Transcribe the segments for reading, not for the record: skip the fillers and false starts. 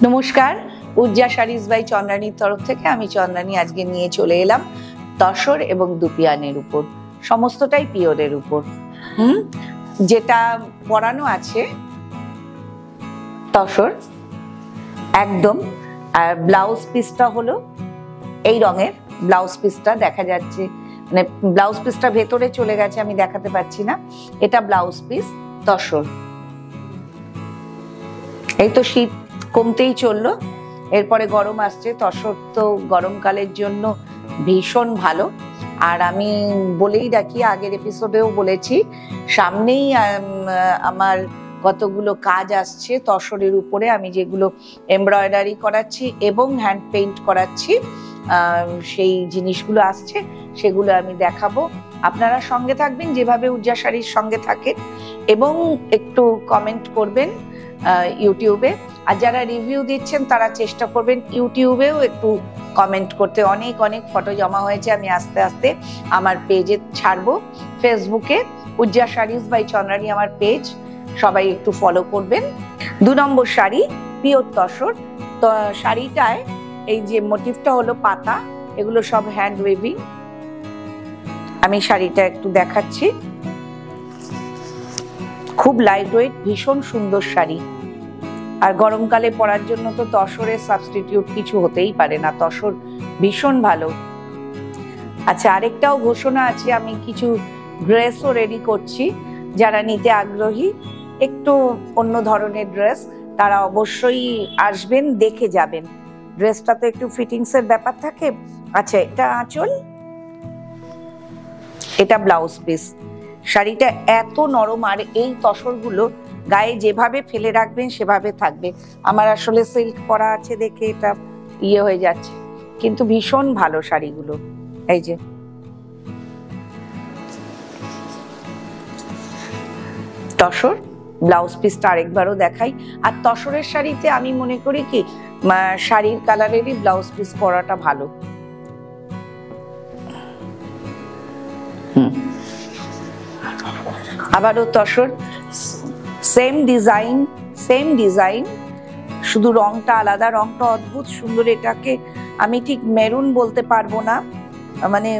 নমস্কার, উজ্জা saris by চন্দ্রানীর তরফ থেকে আমি চন্দ্রানী আজকে নিয়ে চলে এলাম তসর এবং দুপিয়ানের উপর, সমস্তটাই পিওরের উপর। যেটা পরানো আছে তসর একদম। আর ব্লাউজ পিসটা হলো এই রঙের ব্লাউজ পিসটা দেখা যাচ্ছে, মানে ব্লাউজ পিসটা ভেতরে চলে গেছে, আমি দেখাতে পাচ্ছি না। এটা ব্লাউজ পিস তসর। এই তো শীত কমতেই চললো, এরপরে গরম আসছে। তসর তো গরমকালের জন্য ভীষণ ভালো। আর আমি বলেই রাখি, আগের এপিসোডেও বলেছি, সামনেই আমার কতগুলো কাজ আসছে তসরের উপরে, আমি যেগুলো এমব্রয়ডারি করাচ্ছি এবং হ্যান্ড পেইন্ট করাচ্ছি, সেই জিনিসগুলো আসছে, সেগুলো আমি দেখাবো। আপনারা সঙ্গে থাকবেন যেভাবে উজ্জা শাড়ির সঙ্গে থাকেন, এবং একটু কমেন্ট করবেন ইউটিউবে। আর যারা রিভিউ দিচ্ছেন তারা চেষ্টা করবেন ইউটিউবেও একটু কমেন্ট করতে। অনেক অনেক ফটো জমা হয়েছে, আমি আস্তে আস্তে আমার পেজে ছাড়বো। ফেসবুকে উজ্জা শাড়িজ বাই চন্দ্রানী আমার পেজ, সবাই একটু ফলো করবেন। 2 নম্বর শাড়ি পিওর তসর। তো শাড়িটায় এই যে মোটিভটা হলো পাতা, এগুলো সব হ্যান্ড ওয়েভিং। আমি শাড়িটা একটু দেখাচ্ছি, খুব লাইট ওয়েট, ভীষণ সুন্দর শাড়ি। আর গরমকালে পরার জন্য তো তসরের সাবস্টিটিউট কিছু হতেই পারে না, তসর ভীষণ ভালো। আচ্ছা, আরেকটাও ঘোষণা আছে, আমি কিছু ড্রেসও রেডি করছি। যারা নিতে আগ্রহী, একটু অন্য ধরনের ড্রেস, তারা অবশ্যই আসবেন, দেখে যাবেন। ড্রেসটা তো একটু ফিটিংস এর ব্যাপার থাকে। আচ্ছা, এটা আঁচল, এটা ব্লাউজ পিস। শাড়িটা এত নরম, আর এই তসরগুলো গায়ে যেভাবে ফেলে রাখবেন সেভাবে থাকবে। আমার আসলে সিল্ক পরা আছে দেখে এটা ইয়ে হয়ে যাচ্ছে, কিন্তু ভীষণ ভালো শাড়িগুলো। এই যে তসর ব্লাউজ পিসটা আরেকবারও দেখাই। আর তসরের শাড়িতে আমি মনে করি কি, শাড়ির কালারেরই ব্লাউজ পিস পরাটা ভালো। আবারও তসর, সেম ডিজাইন, শুধু রংটা আলাদা। রংটা অদ্ভুত সুন্দর, এটাকে আমি ঠিক মেরুন বলতে পারবো না, মানে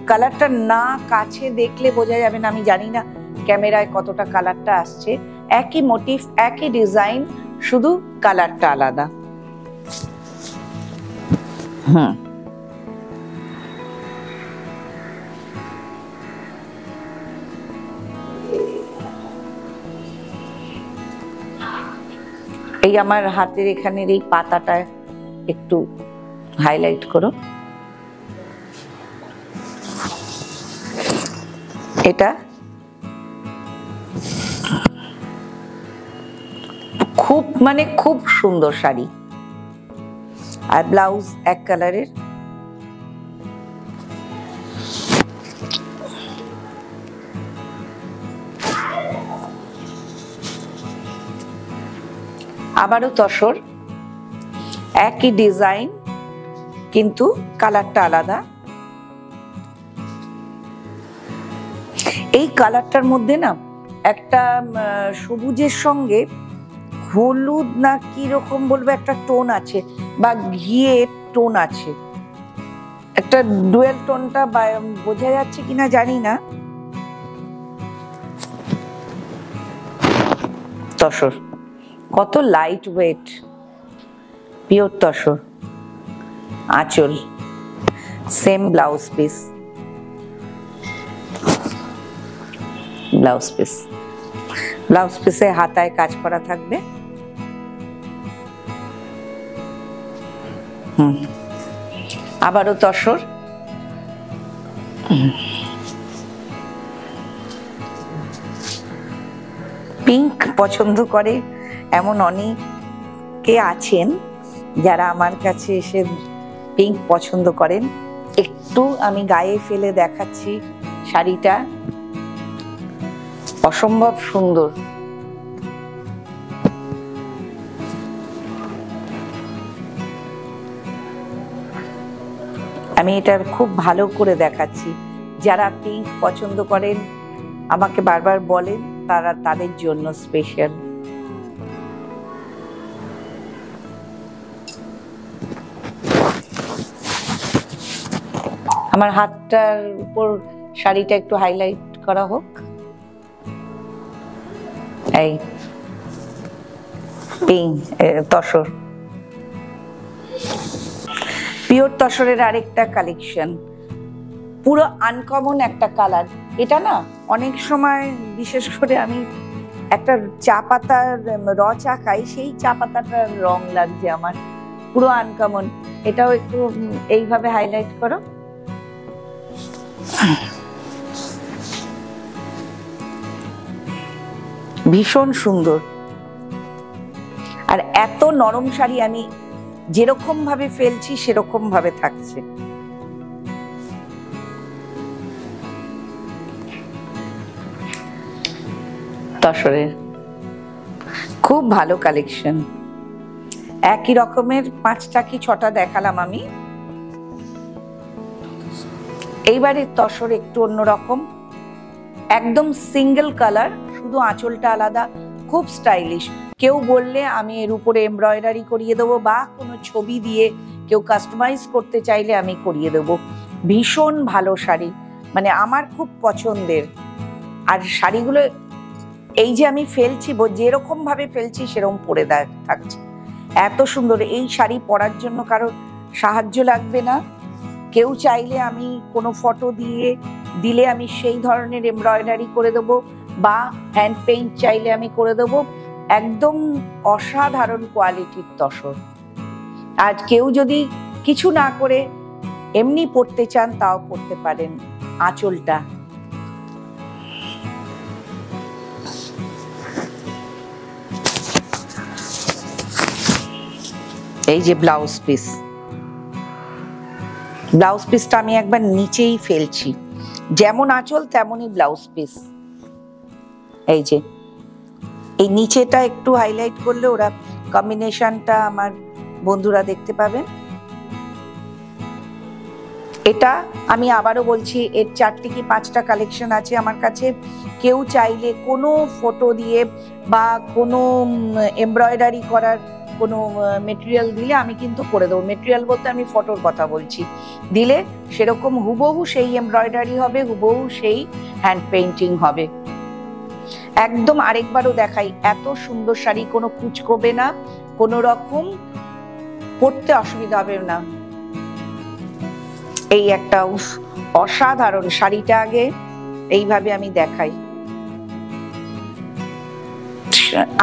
কালারটা না কাছে দেখলে বোঝা যাবে না। আমি জানি না ক্যামেরায় কতটা কালারটা আসছে। একই মোটিভ, একই ডিজাইন, শুধু কালারটা আলাদা। এই আমার হাতের এখানের এই পাতাটা একটু হাইলাইট করো। এটা খুব খুব সুন্দর শাড়ি। আর ব্লাউজ এক কালারের। আবারও তসর, একই ডিজাইন কিন্তু কালারটা আলাদা। এই কালারটার মধ্যে না একটা সবুজের সঙ্গে হলুদ না কি রকম বলবো, একটা টোন আছে, বা ঘিয়ের টোন আছে, একটা ডুয়েল টোনটা বোঝা যাচ্ছে কিনা জানি না। তসর কত লাইট ওয়েট, পিওর তসর। আঁচল সেম ব্লাউজ পিস, ব্লাউজ পিসে হাতায় কাজ করা থাকবে। আবারও তসর। পিঙ্ক পছন্দ করে এমন অনেকে আছেন যারা আমার কাছে এসে পিঙ্ক পছন্দ করেন। একটু আমি গায়ে ফেলে দেখাচ্ছি শাড়িটা, অসম্ভব সুন্দর। আমি এটা খুব ভালো করে দেখাচ্ছি। যারা পিঙ্ক পছন্দ করেন, আমাকে বারবার বলেন, তাদের জন্য স্পেশাল। আমার হাতটার উপর শাড়িটা একটু হাইলাইট করা হোক। এই পিঙ্ক তসর, পিওর তসরের আরেকটা কালেকশন, পুরো আনকমন একটা কালার। এটা না অনেক সময় বিশেষ করে আমি একটা চা পাতার চা খাই, সেই চা পাতাটার রং লাগছে আমার, পুরো আনকমন। এটাও একটু এইভাবে হাইলাইট করো। ভীষণ সুন্দর। আর এত নরম শাড়ি, আমি যেরকম ভাবে ফেলছি সেরকম ভাবে থাকছে। তসরের খুব ভালো কালেকশন। একই রকমের 5টা কি 6টা দেখালাম আমি। এইবারে তসর একটু অন্যরকম, একদম সিঙ্গেল কালার, শুধু আঁচলটা আলাদা, খুব স্টাইলিশ। কেউ বললে আমি এর উপরে এমব্রয়ডারি করিয়ে দেবো, বা কোনো ছবি দিয়ে কেউ কাস্টমাইজ করতে চাইলে আমি করিয়ে দেবো। ভীষণ ভালো শাড়ি, মানে আমার খুব পছন্দের। আর শাড়িগুলো এই যে আমি ফেলছি, যেরকম ভাবে ফেলছি সেরকম পরে থাকছে, এত সুন্দর। এই শাড়ি পরার জন্য কারোর সাহায্য লাগবে না। কেউ চাইলে আমি কোনো ফটো দিলে আমি সেই ধরনের এমব্রয়ডারি করে দেবো, বা হ্যান্ড পেইন্ট চাইলে আমি করে দেবো। একদম অসাধারণ কোয়ালিটির তসর। আর কেউ যদি কিছু না করে এমনি পরতে চান তাও পরতে পারেন। আঁচলটা এই যে ব্লাউজ পিস, ব্লাউজ পিসটা আমি একবার নিচেই ফেলছি, যেমন আঁচল তেমনই ব্লাউজ পিস। এই যে এই নিচেটা একটু হাইলাইট করলে ওরা কম্বিনেশনটা আমার বন্ধুরা দেখতে পাবেন। এটা আমি আবারও বলছি, এর 4টে কি 5টা কালেকশন আছে আমার কাছে। কেউ চাইলে কোনো ফটো দিয়ে বা কোনো এমব্রয়ডারি করার কোনো মেটেরিয়াল দিলে আমি কিন্তু করে দেবো। মেটেরিয়াল বলতে আমি ফটোর কথা বলছি। দিলে সেরকম হুবহু সেই এমব্রয়ডারি হবে, হুবহু সেই হ্যান্ড পেইন্টিং হবে। একদম আরেকবারও দেখাই, এত সুন্দর শাড়ি, কোনো কুচকোবে না, কোনো রকম পরতে অসুবিধা হবে না। এই একটা অসাধারণ শাড়িটা আগে এইভাবে আমি দেখাই।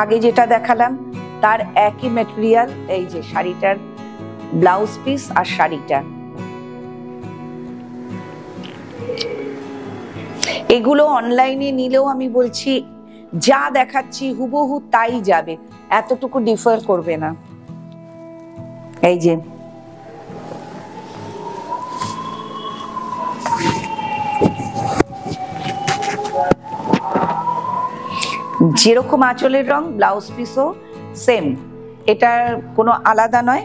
আগে যেটা দেখালাম তার একই ম্যাটেরিয়াল, এই যে শাড়িটার ব্লাউজ পিস আর শাড়িটা। এগুলো অনলাইনে নিলেও আমি বলছি যা দেখাচ্ছি হুবহু তাই যাবে, এতটুকু ডিফার করবে না। এই যে যেরকম আঁচলের রং, ব্লাউজ পিসও সেম, এটার কোনো আলাদা নয়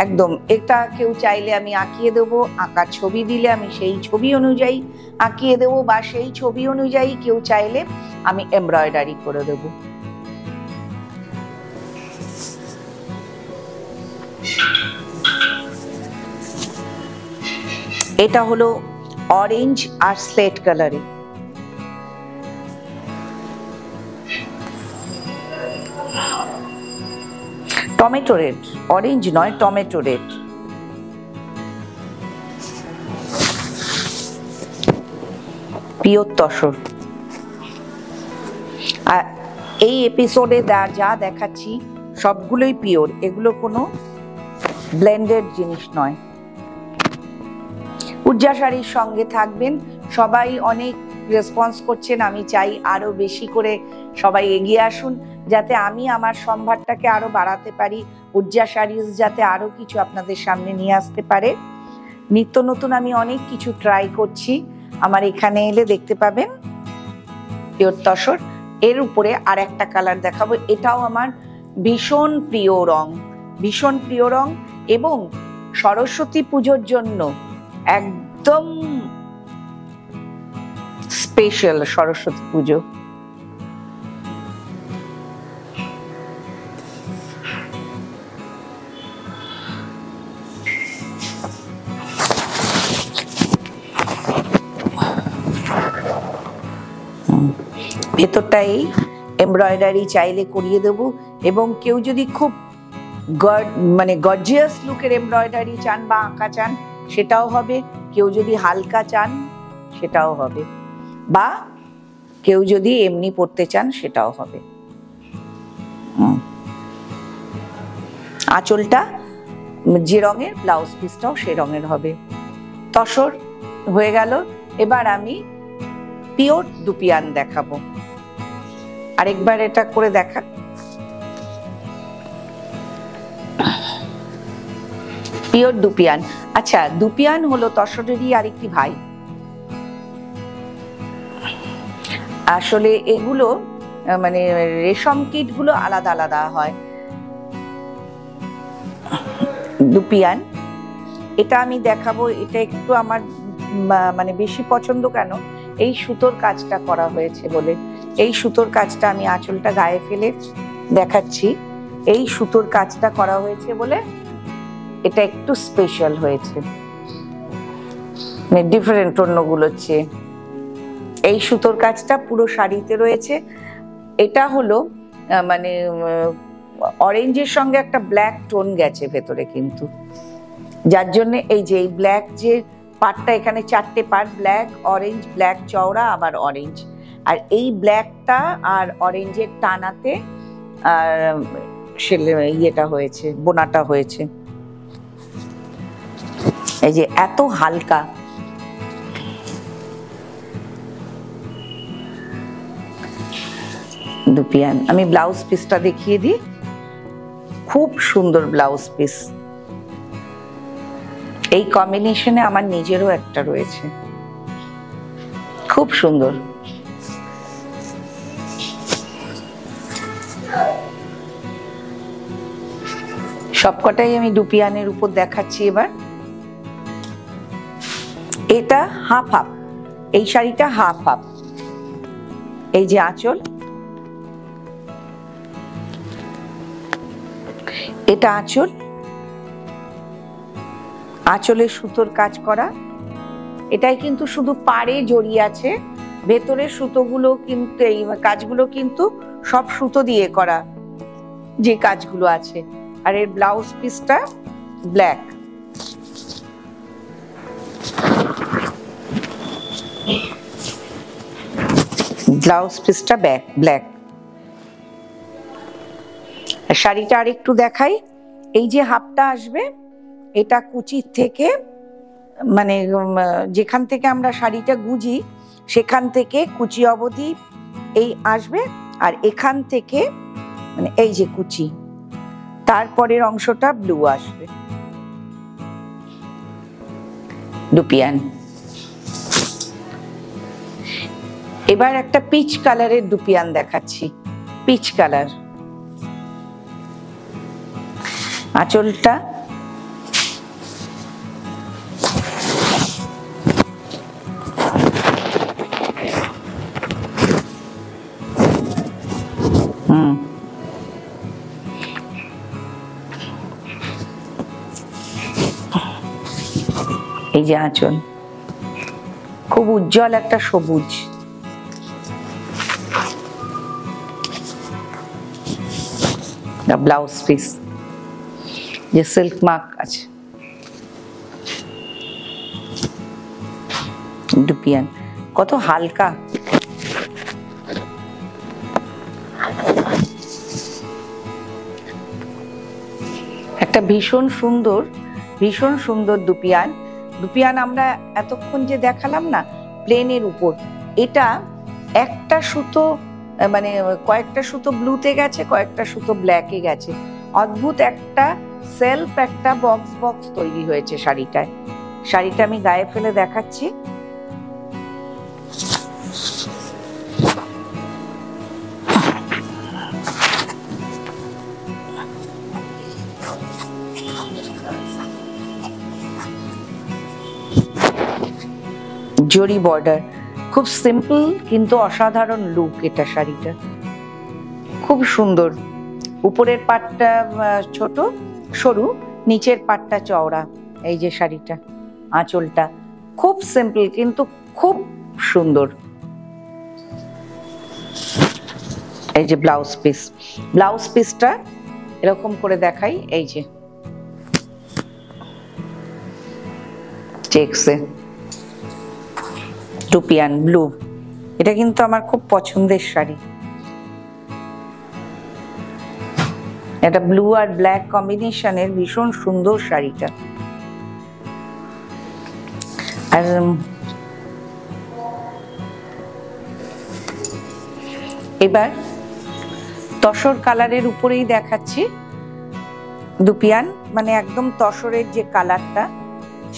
একদম। এটা কেউ চাইলে আমি আঁকিয়ে দেবো, আঁকার ছবি দিলে আমি সেই ছবি অনুযায়ী আঁকিয়ে দেবো, বা সেই ছবি অনুযায়ী কেউ চাইলে আমি এমব্রয়ডারি করে দেবো। এটা হলো অরেঞ্জ আর স্লেট কালারে। টমেটো রেড, অরেঞ্জ নয়, টমেটো রেড। পিওর তসর। আর এই এপিসোডে যা দেখাচ্ছি সবগুলোই পিওর, এগুলো কোনো ব্লেন্ডেড জিনিস নয়। উজ্জা শাড়ির সঙ্গে থাকবেন। সবাই অনেক রেসপন্স করছেন, আমি চাই আরো বেশি করে সবাই এগিয়ে আসুন, যাতে আমি আমার সম্ভারটাকে আরো বাড়াতে পারি। উজ্জা শাড়িজ যাতে আরো কিছু আপনাদের সামনে নিয়ে আসতে পারে। নিত্য নতুন আমি অনেক কিছু ট্রাই করছি, আমার এখানে এলে দেখতে পাবেন। পিওর তসর, এর উপরে আর একটা কালার দেখাবো, এটাও আমার ভীষণ প্রিয় রং, ভীষণ প্রিয় রং, এবং সরস্বতী পুজোর জন্য একদম স্পেশাল সরস্বতী পুজো। ভেতরটা এই এমব্রয়ডারি চাইলে করিয়ে দেবো, এবং কেউ যদি খুব মানে গর্জিয়াস লুকের এমব্রয়ডারি চান বা আঁকা চান সেটাও হবে, কেউ যদি হালকা চান সেটাও হবে, বা কেউ যদি এমনি পড়তে চান সেটাও হবে। আঁচলটা যে রঙের, ব্লাউজ পিসটাও সে রঙের হবে। তসর হয়ে গেল। এবার আমি পিওর দুপিয়ান দেখাবো। আরেকবার এটা করে দেখা। Pure dupion. আচ্ছা, দুপিয়ান হলো তসরেরই আরেকটি ভাই। আসলে এগুলো মানে রেশম কিট গুলো আলাদা আলাদা হয়। দুপিয়ান এটা আমি দেখাবো। এটা একটু আমার মানে বেশি পছন্দ কেন, এই সুতোর কাজটা করা হয়েছে বলে। এই সুতোর কাজটা আমি আঁচলটা গায়ে ফেলে দেখাচ্ছি। এই সুতোর কাজটা করা হয়েছে বলে এটা একটু স্পেশাল হয়েছে, মানে ডিফারেন্ট অন্যগুলোর চেয়ে। এই সুতোর কাজটা পুরো শাড়িতে রয়েছে। এটা হলো মানে অরেঞ্জের সঙ্গে একটা ব্ল্যাক টোন গেছে ভেতরে, কিন্তু যার জন্য এই যে এই ব্ল্যাক যে পার্টটা, এখানে 4টে পার্ট, ব্ল্যাক, অরেঞ্জ, ব্ল্যাক চওড়া, আবার অরেঞ্জ। আর এই ব্ল্যাকটা আর অরেঞ্জের টানাতে আর ইয়েটা হয়েছে, বোনাটা হয়েছে। এই যে এত হালকা, দুপিয়ান। আমি ব্লাউজ পিসটা দেখিয়ে দিই। খুব সুন্দর ব্লাউজ পিস। এই কম্বিনেশনে আমার নিজেরও একটা রয়েছে, খুব সুন্দর। সবকটাই আমি দুপিয়ানের উপর দেখাচ্ছি এবার। এটা হাফ হাফ, এই শাড়িটা হাফ হাফ। এই যে আঁচল, এটা আঁচল, আঁচলে সুতোর কাজ করা। এটাই কিন্তু শুধু পাড়ে জড়িয়ে আছে, ভেতরের সুতোগুলো কিন্তু, এই কাজগুলো কিন্তু সব সুতো দিয়ে করা যে কাজগুলো আছে। আর এর ব্লাউজ পিসটা ব্ল্যাক। ব্লাউজ পিসটা ব্ল্যাক। শাড়িটা আরেকটু দেখাই। এই যে হাফটা আসবে, এটা কুচির থেকে, মানে যেখান থেকে আমরা শাড়িটা গুজি সেখান থেকে কুচি অবধি এই আসবে। আর এখান থেকে মানে এই যে কুচি, তারপরের অংশটা ব্লু আসবে। দুপিয়ান। এবার একটা পিচ কালারের দুপিয়ান দেখাচ্ছি। Peach colour. আঁচলটা এই যে আঁচল, খুব উজ্জ্বল একটা সবুজ। ব্লাউজ পিস যে সিল্ক মার্ক আছে। দুপিয়ান কত হালকা। একটা ভীষণ সুন্দর দুপিয়ান। দুপিয়ান আমরা এতক্ষণ যে দেখালাম না প্লেনের উপর, এটা একটা সুতো মানে কয়েকটা সুতো ব্লুতে গেছে, কয়েকটা সুতো ব্ল্যাকে গেছে। অদ্ভুত একটা সেলফ একটা বক্স তৈরি হয়েছে শাড়িটায়। শাড়িটা আমি গায়ে ফেলে দেখাচ্ছি। জরি বর্ডার, খুব সিম্পল কিন্তু অসাধারণ লুক এটা শাড়িটা, খুব সুন্দর। উপরের পাটটা ছোট সরু, নিচের পাটটা চওড়া। এই যে শাড়িটা, আঁচলটা খুব সিম্পল কিন্তু খুব সুন্দর। এই যে ব্লাউজ পিসটা এরকম করে দেখাই, এই যে চেকসে টুপিয়ান ব্লু, এটা কিন্তু আমার খুব পছন্দের শাড়ি। এটা ব্লু আর ব্ল্যাক কম্বিনেশনের ভীষণ সুন্দর শাড়িটা। আর এবার তসর কালারের উপরেই দেখাচ্ছি দুপিয়ান, মানে একদম তসরের যে কালারটা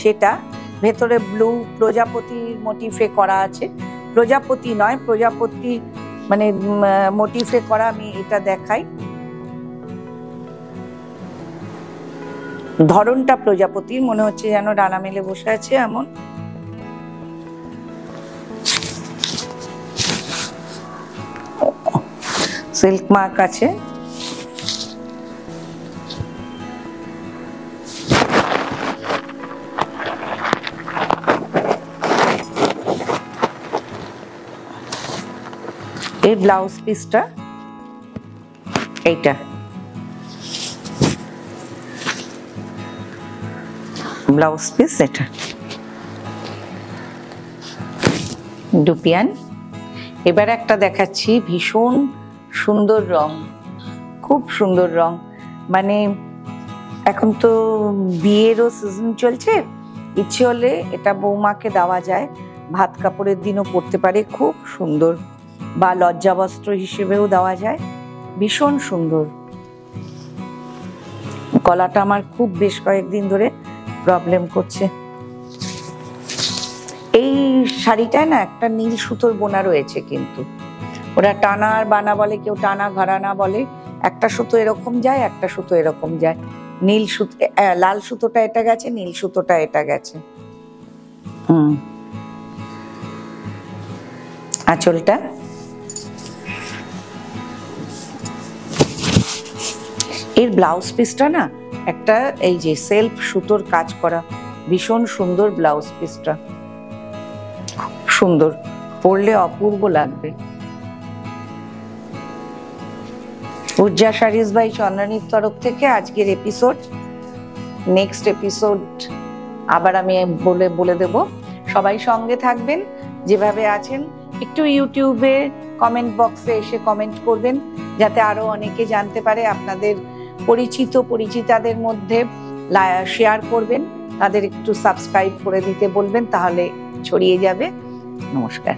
সেটা, ভেতরে ব্লু প্রজাপতির মোটিফে করা আছে, প্রজাপতি নয়, প্রজাপতি মানে মোটিফে করা। আমি এটা দেখাই, ধরনটা প্রজাপতির, মনে হচ্ছে যেন ডানা মেলে বসে আছে এমন। সিল্ক মার্ক আছে, এই ব্লাউজ পিসটা এইটা, ব্লাউজ পিস এটা দুপিয়ান। এবার একটা দেখাচ্ছি ভীষণ সুন্দর রং, খুব সুন্দর রং, মানে এখন তো বিয়েরও সিজন চলছে, ইচ্ছে হলে এটা বৌমাকে দেওয়া যায়, ভাত কাপড়ের দিনও পরতে পারে, খুব সুন্দর, বা লজ্জাবস্ত্র হিসেবেও দেওয়া যায়, ভীষণ সুন্দর। গলাটা আমার খুব বেশ কয়েকদিন ধরে প্রবলেম করছে। এই শাড়িটায় না একটা নীল সুতোর বোনা রয়েছে, কিন্তু ওরা টানা আর বানা বলে, কেউ টানা ঘরানা বলে, একটা সুতো এরকম যায়, একটা সুতো এরকম যায়, নীল সুতো, লাল সুতোটা এটা গেছে, নীল সুতোটা এটা গেছে। আঁচলটা এর ব্লাউজ পিসটা না একটা এই যে সেলফ সুতোর কাজ করা, ভীষণ সুন্দর ব্লাউজ পিসটা, সুন্দর, পরলে অপূর্ব লাগবে। উজ্জা শাড়িজ বাই চন্দ্রানীর তরফ থেকে আজকের এপিসোড। নেক্সট এপিসোড আবার আমি বলে দেব। সবাই সঙ্গে থাকবেন, যেভাবে আছেন একটু ইউটিউবে কমেন্ট বক্সে এসে কমেন্ট করবেন, যাতে আরো অনেকে জানতে পারে। আপনাদের পরিচিতাদের মধ্যে শেয়ার করবেন, তাদের একটু সাবস্ক্রাইব করে দিতে বলবেন, তাহলে ছড়িয়ে যাবে। নমস্কার।